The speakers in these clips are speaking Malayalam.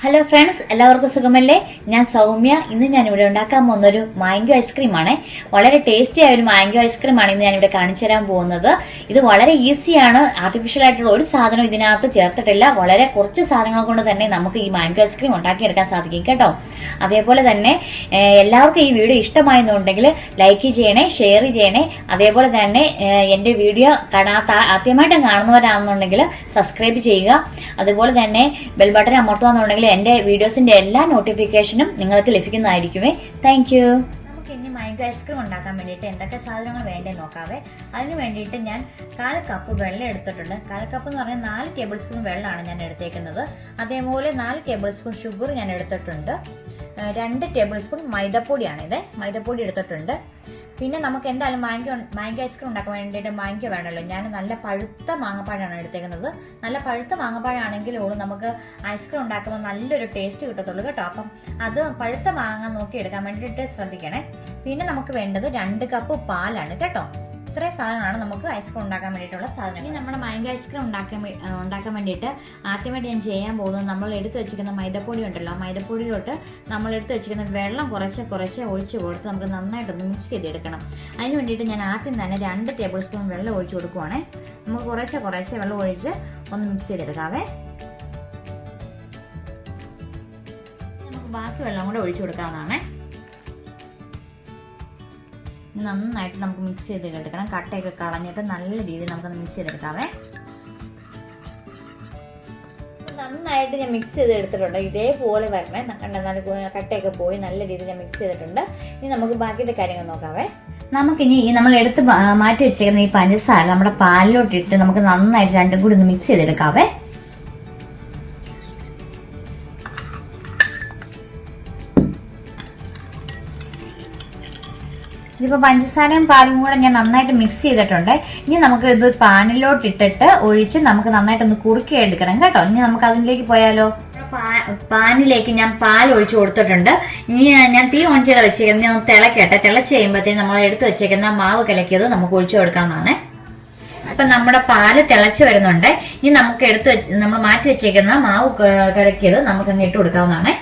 ഹലോ ഫ്രണ്ട്സ്, എല്ലാവർക്കും സുഖമല്ലേ? ഞാൻ സൗമ്യ. ഇന്ന് ഞാനിവിടെ ഉണ്ടാക്കാൻ പോകുന്ന ഒരു മാംഗോ ഐസ്ക്രീം ആണ്. വളരെ ടേസ്റ്റി ആയ ഒരു മാംഗോ ഐസ്ക്രീം ആണ് ഇന്ന് ഞാനിവിടെ കാണിച്ചു തരാൻ പോകുന്നത്. ഇത് വളരെ ഈസിയാണ്. ആർട്ടിഫിഷ്യൽ ആയിട്ടുള്ള ഒരു സാധനം ഇതിനകത്ത് ചേർത്തിട്ടില്ല. വളരെ കുറച്ച് സാധനങ്ങൾ കൊണ്ട് തന്നെ നമുക്ക് ഈ മാംഗോ ഐസ്ക്രീം ഉണ്ടാക്കിയെടുക്കാൻ സാധിക്കും കേട്ടോ. അതേപോലെ തന്നെ എല്ലാവർക്കും ഈ വീഡിയോ ഇഷ്ടമായെന്നുണ്ടെങ്കിൽ ലൈക്ക് ചെയ്യണേ, ഷെയർ ചെയ്യണേ. അതേപോലെ തന്നെ എന്റെ വീഡിയോ ആദ്യമായിട്ട് കാണുന്നവരാണെന്നുണ്ടെങ്കിൽ സബ്സ്ക്രൈബ് ചെയ്യുക. അതുപോലെ തന്നെ ബെൽ ബട്ടൺ അമർത്തുകയെന്നുണ്ടെങ്കിൽ എന്റെ വീഡിയോസിന്റെ എല്ലാ നോട്ടിഫിക്കേഷനും നിങ്ങൾക്ക് ലഭിക്കുന്നതായിരിക്കുമേ. Thank you. നമുക്ക് ഇനി മാംഗോ ഐസ്ക്രീം ഉണ്ടാക്കാൻ വേണ്ടിയിട്ട് എന്തൊക്കെ സാധനങ്ങൾ വേണ്ടേ നോക്കാവേ. അതിന് വേണ്ടിയിട്ട് ഞാൻ 1/4 കപ്പ് വെള്ളം എടുത്തിട്ടുണ്ട്. 1/4 കപ്പ് എന്ന് പറഞ്ഞാൽ 4 ടേബിൾ സ്പൂൺ വെള്ളമാണ് ഞാൻ എടുത്തേക്കുന്നത്. അതേപോലെ 4 ടേബിൾ സ്പൂൺ ഷുഗർ ഞാൻ എടുത്തിട്ടുണ്ട്. 2 ടേബിൾ സ്പൂൺ മൈദപ്പൊടിയാണിത്. മൈദപ്പൊടി എടുത്തിട്ടുണ്ട്. പിന്നെ നമുക്ക് എന്തായാലും മാംഗോ ഐസ്ക്രീം ഉണ്ടാക്കാൻ വേണ്ടിയിട്ട് മാംഗോ വേണമല്ലോ. ഞാൻ നല്ല പഴുത്ത മാങ്ങപ്പാഴാണ് എടുത്തേക്കുന്നത്. നല്ല പഴുത്ത മാങ്ങപ്പാഴാണെങ്കിലേ നമുക്ക് ഐസ്ക്രീം ഉണ്ടാക്കുമ്പോൾ നല്ലൊരു ടേസ്റ്റ് കിട്ടത്തുള്ളൂ കേട്ടോ. അപ്പം അത് പഴുത്ത മാങ്ങ നോക്കി എടുക്കാൻ വേണ്ടിയിട്ട് ശ്രദ്ധിക്കണേ. പിന്നെ നമുക്ക് വേണ്ടത് 2 കപ്പ് പാലാണ് കേട്ടോ. ഇത്രയും സാധനമാണ് നമുക്ക് ഐസ്ക്രീം ഉണ്ടാക്കാൻ വേണ്ടിയിട്ടുള്ള സാധനം. ഇനി നമ്മുടെ മാംഗോ ഐസ്ക്രീം ഉണ്ടാക്കാൻ വേണ്ടിയിട്ട് ആദ്യമായിട്ട് ഞാൻ ചെയ്യാൻ പോകുന്നത്, നമ്മൾ എടുത്ത് വെച്ചിരിക്കുന്ന മൈദപ്പൊടി ഉണ്ടല്ലോ, മൈദപ്പൊടിയിലോട്ട് നമ്മൾ എടുത്ത് വെച്ചിരിക്കുന്ന വെള്ളം കുറച്ച് ഒഴിച്ച് കൊടുത്ത് നമുക്ക് നന്നായിട്ടൊന്ന് മിക്സ് ചെയ്തെടുക്കണം. അതിന് വേണ്ടിയിട്ട് ഞാൻ ആദ്യം തന്നെ 2 ടേബിൾ സ്പൂൺ വെള്ളം ഒഴിച്ച് കൊടുക്കുവാണേ. നമുക്ക് കുറച്ച് വെള്ളം ഒഴിച്ച് ഒന്ന് മിക്സ് ചെയ്തെടുക്കാവേ. നമുക്ക് ബാക്കി വെള്ളം കൂടെ ഒഴിച്ചു കൊടുക്കാവുന്നതാണേ. നന്നായിട്ട് നമുക്ക് മിക്സ് ചെയ്തെടുക്കണം. കട്ടയൊക്കെ കളഞ്ഞിട്ട് നല്ല രീതിയിൽ നമുക്കൊന്ന് മിക്സ് ചെയ്തെടുക്കാവേ. നന്നായിട്ട് ഞാൻ മിക്സ് ചെയ്തെടുത്തിട്ടുണ്ട്. ഇതേപോലെ വരണേ. കണ്ടെന്നാൽ കട്ടയൊക്കെ പോയി നല്ല രീതിയിൽ ഞാൻ മിക്സ് ചെയ്തിട്ടുണ്ട്. ഇനി നമുക്ക് ബാക്കിയുടെ കാര്യങ്ങൾ നോക്കാവേ. നമുക്കിനി നമ്മൾ എടുത്ത് മാറ്റി വെച്ചേക്കുന്ന ഈ പഞ്ചസാര നമ്മുടെ പാലിലോട്ടിട്ട് നമുക്ക് നന്നായിട്ട് രണ്ടും കൂടി ഒന്ന് മിക്സ് ചെയ്തെടുക്കാവേ. ഇതിപ്പോ പഞ്ചസാരയും പാലും കൂടെ ഞാൻ നന്നായിട്ട് മിക്സ് ചെയ്തിട്ടുണ്ട്. ഇനി നമുക്ക് ഇത് പാനിലോട്ട് ഇട്ടിട്ട് ഒഴിച്ച് നമുക്ക് നന്നായിട്ടൊന്ന് കുറുക്കി എടുക്കണം കേട്ടോ. ഇനി നമുക്ക് അതിലേക്ക് പോയാലോ. പാനിലേക്ക് ഞാൻ പാൽ ഒഴിച്ചു കൊടുത്തിട്ടുണ്ട്. ഇനി ഞാൻ തീ ഓൺ ചെയ്ത് വെച്ചേക്കുന്നത് ഞാൻ തിളക്കട്ടെ. തിളച്ച് കഴിയുമ്പോഴത്തേക്കും നമ്മൾ എടുത്ത് വെച്ചേക്കുന്ന മാവ് കലക്കിയത് നമുക്ക് ഒഴിച്ചു കൊടുക്കാവുന്നതാണ്. അപ്പൊ നമ്മുടെ പാല് തിളച്ച് വരുന്നുണ്ട്. ഇനി നമുക്ക് നമ്മൾ മാറ്റി വെച്ചേക്കുന്ന മാവ് കലക്കിയത് നമുക്ക് ഇട്ട് കൊടുക്കാവുന്നതാണ്.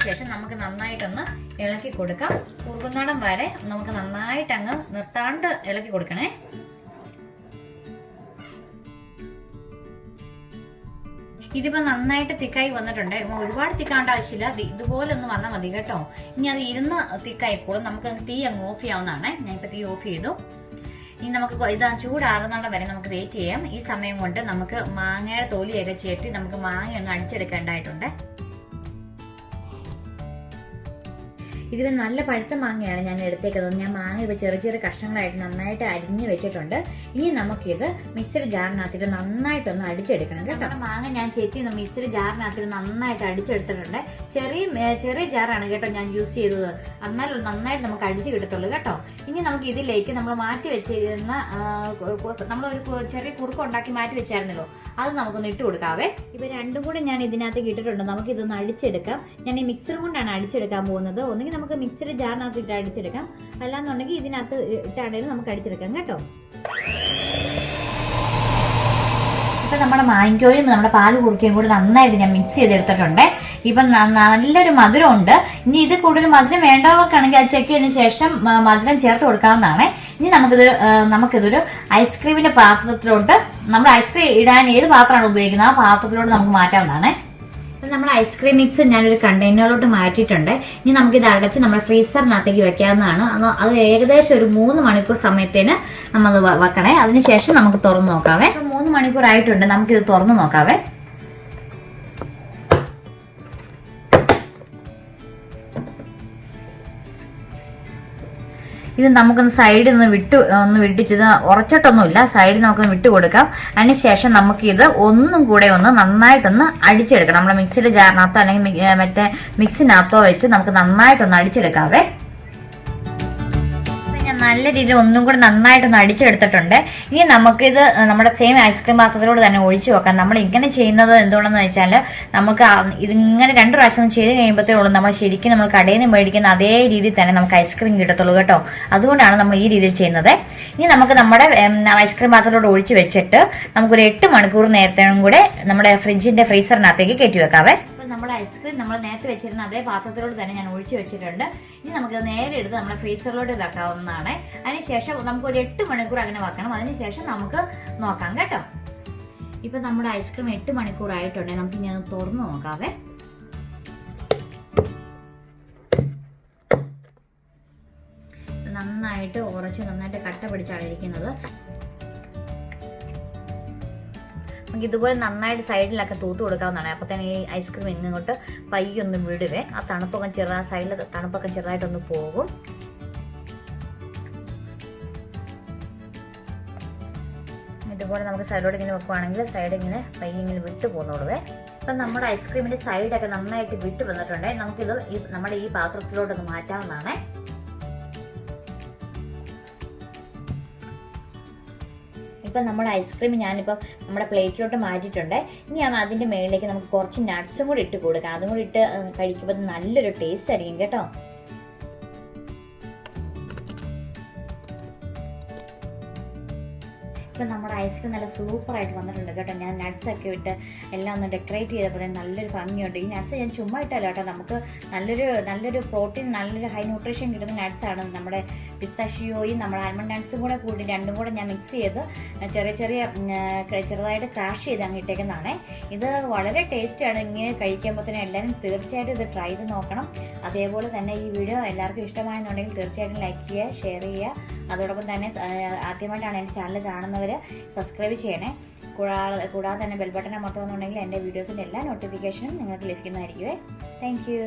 ശേഷം നമുക്ക് നന്നായിട്ടൊന്ന് ഇളക്കി കൊടുക്കാം. കുറുകുന്നടം വരെ നമുക്ക് നന്നായിട്ട് അങ്ങ് നിർത്താണ്ട് ഇളക്കി കൊടുക്കണേ. ഇതിപ്പോ നന്നായിട്ട് തിക്കായി വന്നിട്ടുണ്ട്. ഒരുപാട് തിക്കാണ്ട ആവശ്യമില്ല. ഇതുപോലെ ഒന്ന് വന്നാൽ മതി കേട്ടോ. ഇനി അത് ഇരുന്ന് തിക്കായിക്കോളും. നമുക്ക് തീ അങ്ങ് ഓഫ് ചെയ്യാവുന്നതാണ്. ഞാനിപ്പോ തീ ഓഫ് ചെയ്തു. ഇനി നമുക്ക് ഇത് ചൂടാറുന്നിടം വരെ നമുക്ക് വെയിറ്റ് ചെയ്യാം. ഈ സമയം കൊണ്ട് നമുക്ക് മാങ്ങയുടെ തൊലിയൊക്കെ ചേട്ടി നമുക്ക് മാങ്ങ ഒന്ന് അടിച്ചെടുക്കേണ്ടതായിട്ടുണ്ട്. ഇതിൽ നല്ല പഴുത്ത മാങ്ങയാണ് ഞാൻ എടുത്തേക്കുന്നത്. ഞാൻ മാങ്ങ ഇപ്പോൾ ചെറിയ കഷ്ണങ്ങളായിട്ട് നന്നായിട്ട് അരിഞ്ഞ് വെച്ചിട്ടുണ്ട്. ഇനി നമുക്കിത് മിക്സഡ് ജാറിനകത്തിട്ട് നന്നായിട്ടൊന്ന് അടിച്ചെടുക്കണം കേട്ടോ. മാങ്ങ ഞാൻ ചെത്തി മിക്സഡ് ജാറിനകത്തിട്ട് നന്നായിട്ട് അടിച്ചെടുത്തിട്ടുണ്ട്. ചെറിയ ജാറാണ് കേട്ടോ ഞാൻ യൂസ് ചെയ്തത്. എന്നാൽ നന്നായിട്ട് നമുക്ക് അടിച്ച് കിട്ടത്തുള്ളൂ കേട്ടോ. ഇനി നമുക്ക് ഇതിലേക്ക് നമ്മൾ മാറ്റി വെച്ചിരുന്ന നമ്മളൊരു ചെറിയ കുറുക്ക് ഉണ്ടാക്കി മാറ്റി വെച്ചായിരുന്നല്ലോ, അത് നമുക്കൊന്ന് ഇട്ട് കൊടുക്കാവേ. ഇപ്പൊ രണ്ടും കൂടെ ഞാൻ ഇതിനകത്തേക്ക് ഇട്ടിട്ടുണ്ട്. നമുക്ക് ഇതൊന്ന് അടിച്ചെടുക്കാം. ഞാൻ ഈ മിക്സർ കൊണ്ടാണ് അടിച്ചെടുക്കാൻ പോകുന്നത്. ഒന്നുകിൽ നമുക്ക് മിക്സഡ് ജാറിനകത്ത് ഇട്ട് അടിച്ചെടുക്കാം, അല്ലാന്നുണ്ടെങ്കിൽ ഇതിനകത്ത് ഇട്ടാണേലും നമുക്ക് അടിച്ചെടുക്കാം കേട്ടോ. ഇപ്പൊ നമ്മുടെ മാങ്കോയും നമ്മുടെ പാല് കുറുക്കയും കൂടി നന്നായിട്ട് ഞാൻ മിക്സ് ചെയ്തെടുത്തിട്ടുണ്ട്. ഇപ്പൊ നല്ലൊരു മധുരം ഉണ്ട്. ഇനി ഇത് കൂടുതൽ മധുരം വേണ്ടവർക്കാണെങ്കിൽ അത് ചെക്ക് ചെയ്തതിനു ശേഷം മധുരം ചേർത്ത് കൊടുക്കാവുന്നതാണ്. ഇനി നമുക്കിതൊരു ഐസ്ക്രീമിന്റെ പാത്രത്തിലോട്ട്, നമ്മൾ ഐസ്ക്രീം ഇടാൻ ഏത് പാത്രമാണ് ഉപയോഗിക്കുന്നത് ആ പാത്രത്തിലോട്ട് നമുക്ക് മാറ്റാവുന്നതാണ്. നമ്മുടെ ഐസ്ക്രീം മിക്സ് ഞാനൊരു കണ്ടെയ്നറിലോട്ട് മാറ്റിയിട്ടുണ്ട്. ഇനി നമുക്കിത് അടച്ച് നമ്മുടെ ഫ്രീസറിനകത്തേക്ക് വെക്കാവുന്നതാണ്. അത് ഏകദേശം ഒരു 3 മണിക്കൂർ സമയത്തിന് നമ്മൾ വെക്കണേ. അതിനുശേഷം നമുക്ക് തുറന്നു നോക്കാവേ. 3 മണിക്കൂർ ആയിട്ടുണ്ട്. നമുക്കിത് തുറന്നു നോക്കാവേ. ഇത് നമുക്കൊന്ന് സൈഡിൽ നിന്ന് വിട്ടിച്ചത് ഉറച്ചിട്ടൊന്നുമില്ല. സൈഡിൽ നമുക്കൊന്ന് വിട്ടു കൊടുക്കാം. അതിനുശേഷം നമുക്കിത് ഒന്നും കൂടെ ഒന്ന് നന്നായിട്ടൊന്ന് അടിച്ചെടുക്കണം. നമ്മുടെ മിക്സിയുടെ ജാറിനകത്തോ അല്ലെങ്കിൽ മറ്റേ മിക്സിനകത്തോ വെച്ച് നമുക്ക് നന്നായിട്ടൊന്ന് അടിച്ചെടുക്കാവേ. ഞാൻ നല്ല രീതിയിൽ ഒന്നും കൂടെ നന്നായിട്ടൊന്ന് അടിച്ചെടുത്തിട്ടുണ്ട്. ഇനി നമുക്കിത് നമ്മുടെ സെയിം ഐസ്ക്രീം പാത്രത്തിലൂടെ തന്നെ ഒഴിച്ചു വെക്കാം. നമ്മൾ ഇങ്ങനെ ചെയ്യുന്നത് എന്തുകൊണ്ടെന്ന് വെച്ചാൽ നമുക്ക് ഇതിങ്ങനെ 2 പ്രാവശ്യം ചെയ്ത് കഴിയുമ്പോഴത്തേയുള്ളൂ നമ്മൾ ശരിക്കും നമ്മൾ കടയിൽ നിന്ന് മേടിക്കുന്ന അതേ രീതിയിൽ തന്നെ നമുക്ക് ഐസ്ക്രീം കിട്ടത്തുള്ളൂ കേട്ടോ. അതുകൊണ്ടാണ് നമ്മൾ ഈ രീതിയിൽ ചെയ്യുന്നത്. ഇനി നമുക്ക് നമ്മുടെ ഐസ്ക്രീം പാത്രത്തിലൂടെ ഒഴിച്ചു വെച്ചിട്ട് നമുക്കൊരു 8 മണിക്കൂർ നേരത്തേനും കൂടെ നമ്മുടെ ഫ്രീസറിനകത്തേക്ക് കയറ്റി വെക്കാവേ. നമ്മുടെ ഐസ്ക്രീം നമ്മൾ നേരത്തെ വെച്ചിരുന്ന അതേ പാത്രത്തിലോട് തന്നെ ഞാൻ ഒഴിച്ചു വെച്ചിട്ടുണ്ട്. ഇനി നമുക്ക് നേരെ എടുത്ത് നമ്മുടെ ഫ്രീസറിലോട്ട് വെക്കാവുന്നതാണ്. അതിനുശേഷം നമുക്കൊരു 8 മണിക്കൂർ അങ്ങനെ വെക്കണം. അതിനുശേഷം നമുക്ക് നോക്കാം കേട്ടോ. ഇപ്പൊ നമ്മുടെ ഐസ്ക്രീം 8 മണിക്കൂർ ആയിട്ടുണ്ട്. നമുക്ക് ഇനി ഒന്ന് തുറന്നു നോക്കാവേ. നന്നായിട്ട് ഉറച്ച് നന്നായിട്ട് കട്ട പിടിച്ചാണ് ഇരിക്കുന്നത്. നമുക്ക് ഇതുപോലെ നന്നായിട്ട് സൈഡിലൊക്കെ തൂത്ത് കൊടുക്കാവുന്നതാണ്. അപ്പോൾ തന്നെ ഈ ഐസ്ക്രീം ഇങ്ങോട്ട് പയ്യൊന്ന് വിടുവേ. ആ തണുപ്പൊക്കെ സൈഡിൽ തണുപ്പൊക്കെ ചെറുതായിട്ടൊന്ന് പോകും. ഇതുപോലെ നമുക്ക് സൈഡിലോട്ട് ഇങ്ങനെ വെക്കുവാണെങ്കിൽ സൈഡ് ഇങ്ങനെ പയ്യെ ഇങ്ങനെ വിട്ട് പോകുന്നോളുവേ. അപ്പം നമ്മുടെ ഐസ്ക്രീമിന്റെ സൈഡൊക്കെ നന്നായിട്ട് വിട്ട് വന്നിട്ടുണ്ട്. നമുക്കിത് നമ്മുടെ ഈ പാത്രത്തിലോട്ടൊന്ന് മാറ്റാവുന്നതാണ്. ഇപ്പം നമ്മുടെ ഐസ്ക്രീം ഞാനിപ്പം നമ്മുടെ പ്ലേറ്റിലോട്ട് മാറ്റിയിട്ടുണ്ട്. ഇനി അതിൻ്റെ മുകളിലേക്ക് നമുക്ക് കുറച്ച് നട്ട്സും കൂടി ഇട്ട് കൊടുക്കാം. അതും കൂടി ഇട്ട് കഴിക്കുമ്പോൾ നല്ലൊരു ടേസ്റ്റ് ആയിരിക്കും കേട്ടോ. ഇപ്പം നമ്മുടെ ഐസ്ക്രീം നല്ല സൂപ്പറായിട്ട് വന്നിട്ടുണ്ട് കേട്ടോ. ഞാൻ നട്ട്സൊക്കെ ഇട്ട് എല്ലാം ഒന്ന് ഡെക്കറേറ്റ് ചെയ്തപ്പോൾ നല്ലൊരു ഭംഗിയുണ്ട്. ഈ നട്ട്സ് ഞാൻ ചുമ്മാ ഇട്ടല്ലോ കേട്ടോ. നമുക്ക് നല്ലൊരു പ്രോട്ടീൻ നല്ലൊരു ഹൈ ന്യൂട്രീഷൻ കിട്ടുന്ന നട്ട്സാണ്. നമ്മുടെ പിസ്താഷിയോയും നമ്മുടെ ആൽമണ്ട് നട്ട്സും കൂടെ കൂടി രണ്ടും കൂടെ ഞാൻ മിക്സ് ചെയ്ത് ചെറുതായിട്ട് ക്രാഷ് ചെയ്ത് അങ്ങ് ഇട്ടേക്കുന്നതാണ്. ഇത് വളരെ ടേസ്റ്റിയാണ്. ഇങ്ങനെ കഴിക്കുമ്പോഴത്തേനും എല്ലാവരും തീർച്ചയായിട്ടും ഇത് ട്രൈ ചെയ്ത് നോക്കണം. അതേപോലെ തന്നെ ഈ വീഡിയോ എല്ലാവർക്കും ഇഷ്ടമായെന്നുണ്ടെങ്കിൽ തീർച്ചയായിട്ടും ലൈക്ക് ചെയ്യുക, ഷെയർ ചെയ്യുക. അതോടൊപ്പം തന്നെ ആദ്യമായിട്ടാണ് എൻ്റെ ചാനൽ കാണുന്നവർ സബ്സ്ക്രൈബ് ചെയ്യണേ. കൂടാതെ തന്നെ ബെൽ ബട്ടൺ അമർത്തുന്നുണ്ടെങ്കിൽ എൻ്റെ വീഡിയോസിൻ്റെ എല്ലാ നോട്ടിഫിക്കേഷനും നിങ്ങൾക്ക് ലഭിക്കുന്നതായിരിക്കുമേ. Thank you.